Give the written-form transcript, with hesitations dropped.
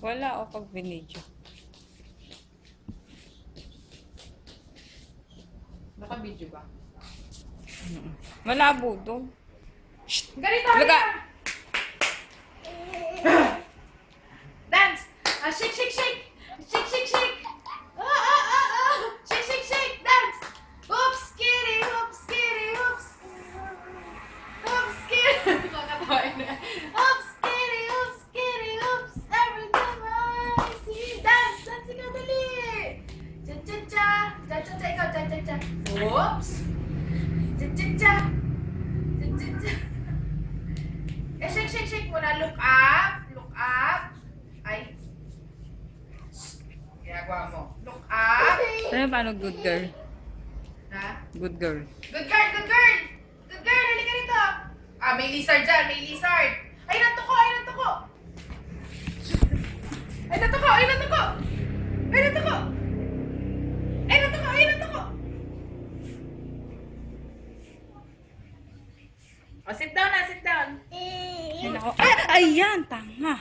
Wala o pag binidyo. Naka-video ba? Malabo to. Ganito! Laga! Dance! Shake, shake, shake! Shake, shake, shake! Shake, shake, shake! Dance! Oops, kitty! Oops, kitty! Oops! Oops, kitty! Nakakatawa na. Oops, kitty! Oops, kitty! Oops! Every time I see dance! Dance ikaw, dali! Cha-cha-cha! Cha-cha-cha! Ikaw, cha-cha-cha! Oops! Cha-cha-cha! Cha-cha-cha! Eh, shake, shake, shake muna. Look up! Look up! Ay. Ginagawa mo. Look up! Ano paano good girl? Ha? Good girl. Good girl! Good girl! Good girl! Halika rito! Ah, may lizard dyan! May lizard! Ay, natuko! Ay, natuko! Ay, natuko! Ay, natuko! Ay, natuko! Ay, natuko! Ay, natuko! Oh, sit down na! Sit down! Ay, nako. Ah, ayan, tanga.